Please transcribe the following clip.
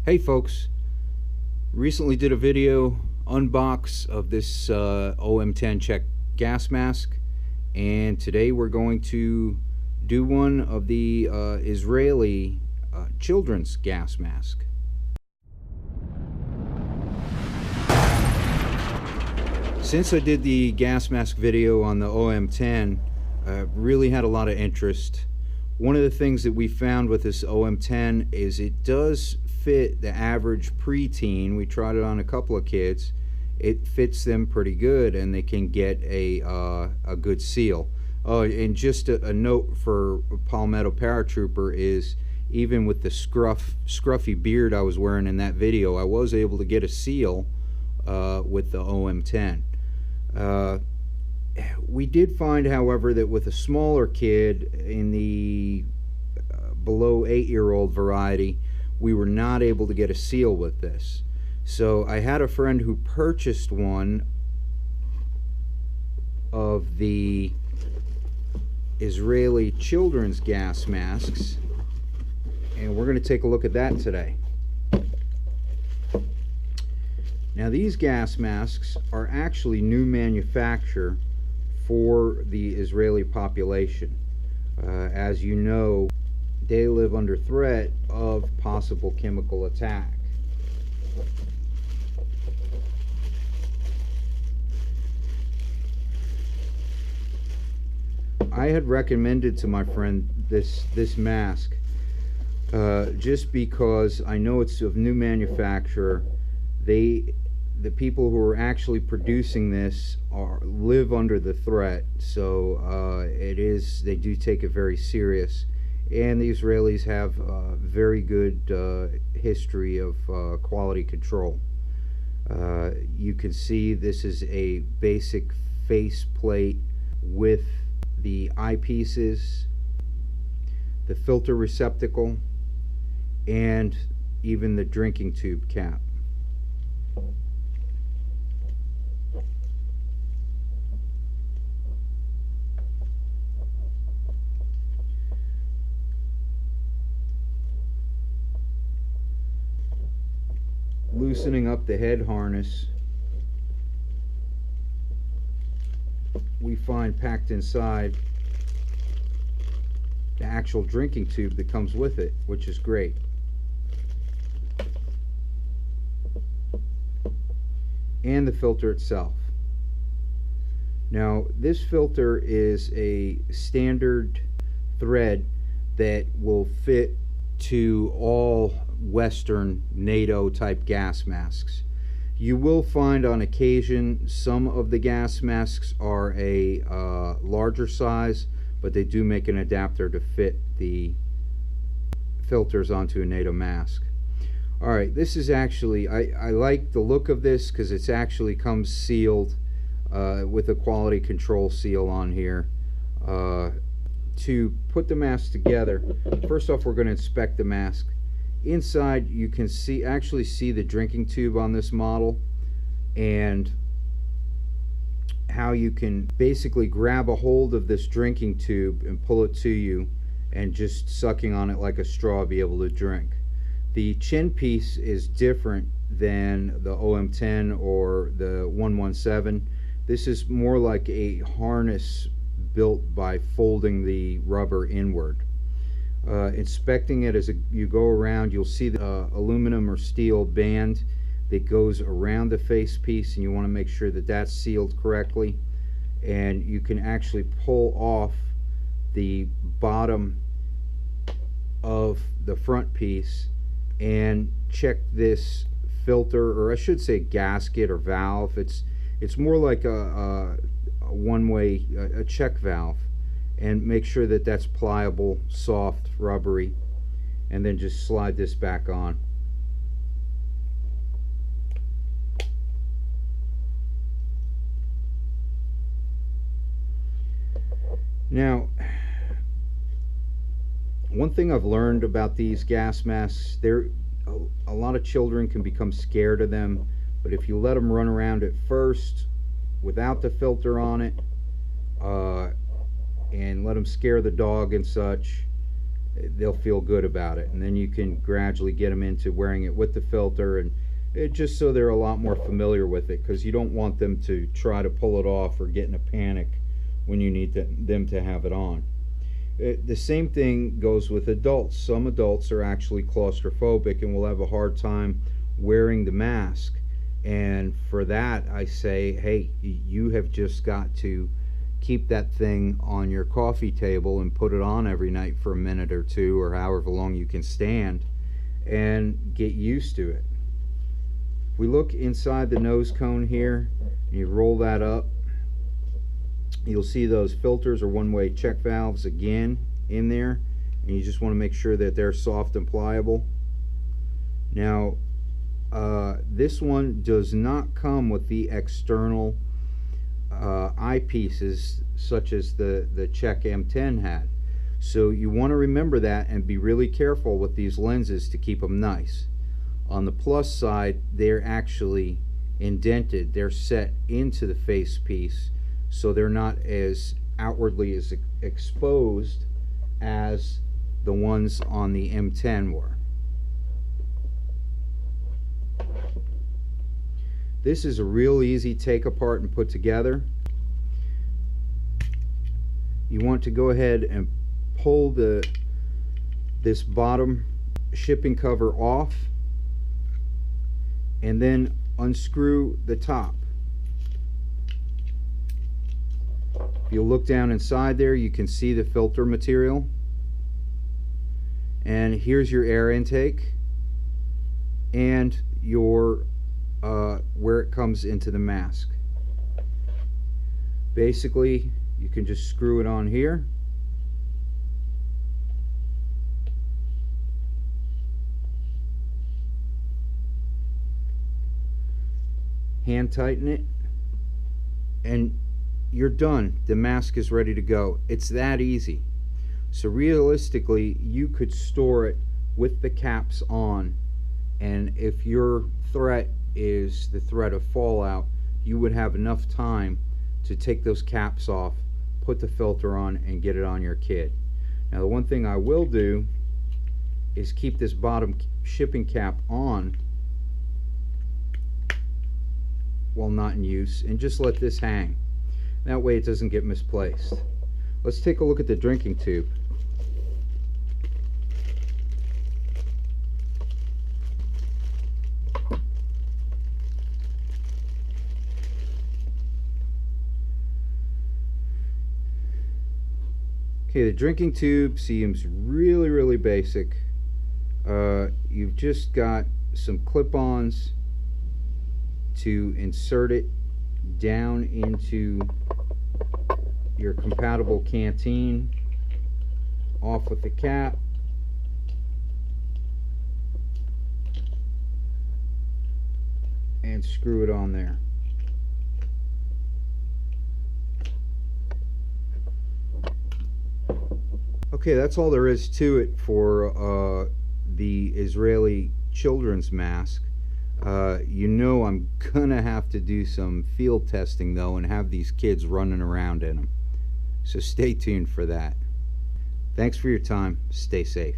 Hey folks, recently did a video unbox of this OM10 check gas mask, and today we're going to do one of the Israeli children's gas mask. Since I did the gas mask video on the OM10, really had a lot of interest. One of the things that we found with this OM10 is it does fit the average preteen. We tried it on a couple of kids. It fits them pretty good, and they can get a good seal. Oh, and just a note for Palmetto Paratrooper is, even with the scruffy beard I was wearing in that video, I was able to get a seal with the OM10. We did find, however, that with a smaller kid in the below 8-year-old variety, we were not able to get a seal with this. So I had a friend who purchased one of the Israeli children's gas masks, and we're going to take a look at that today. Now, these gas masks are actually new manufacture for the Israeli population. As you know, they live under threat of possible chemical attack. I had recommended to my friend this mask just because I know it's of new manufacturer. The people who are actually producing this live under the threat, so they do take it very serious. And the Israelis have a very good history of quality control. You can see this is a basic face plate with the eyepieces, the filter receptacle, and even the drinking tube cap. Loosening up the head harness, we find packed inside the actual drinking tube that comes with it, which is great. And the filter itself. Now, this filter is a standard thread that will fit to all Western NATO type gas masks. You will find on occasion some of the gas masks are a larger size, but they do make an adapter to fit the filters onto a NATO mask. Alright, this is actually, I like the look of this because it's actually comes sealed with a quality control seal on here. To put the mask together, first off, we're going to inspect the mask. Inside, you can actually see the drinking tube on this model, and how you can basically grab a hold of this drinking tube and pull it to you, and just sucking on it like a straw, be able to drink. The chin piece is different than the OM10 or the 117. This is more like a harness built by folding the rubber inward. Inspecting it as you go around, you'll see the aluminum or steel band that goes around the face piece, and you want to make sure that that's sealed correctly. And you can actually pull off the bottom of the front piece and check this filter, or I should say gasket or valve. It's more like a one-way check valve, and make sure that that's pliable, soft, rubbery, and then just slide this back on. Now, one thing I've learned about these gas masks, a lot of children can become scared of them, but if you let them run around at first without the filter on it, and let them scare the dog and such, they'll feel good about it. And then you can gradually get them into wearing it with the filter, and just so they're a lot more familiar with it, because you don't want them to try to pull it off or get in a panic when you need them to have it on. The same thing goes with adults. Some adults are actually claustrophobic and will have a hard time wearing the mask. And for that, I say, hey, you have just got to keep that thing on your coffee table and put it on every night for a minute or two, or however long you can stand, and get used to it. If we look inside the nose cone here, and you roll that up, you'll see those filters or one-way check valves again in there, and you just want to make sure that they're soft and pliable. Now, this one does not come with the external eyepieces such as the Czech M10 had. So you want to remember that and be really careful with these lenses to keep them nice. On the plus side, they're actually indented. They're set into the face piece, so they're not as outwardly as exposed as the ones on the M10 were. This is a real easy take apart and put together. You want to go ahead and pull this bottom shipping cover off, and then unscrew the top. If you look down inside there, you can see the filter material. And here's your air intake and your where it comes into the mask. Basically, you can just screw it on here. Hand tighten it, and you're done. The mask is ready to go. It's that easy. So realistically, you could store it with the caps on, and if your threat is the threat of fallout, you would have enough time to take those caps off, put the filter on, and get it on your kid. Now, the one thing I will do is keep this bottom shipping cap on while not in use, and just let this hang. That way it doesn't get misplaced. Let's take a look at the drinking tube. Okay, the drinking tube seems really basic. You've just got some clip-ons to insert it down into your compatible canteen, off with the cap, and screw it on there. Okay, that's all there is to it for the Israeli children's mask. You know I'm gonna have to do some field testing though, and have these kids running around in them. So stay tuned for that. Thanks for your time. Stay safe.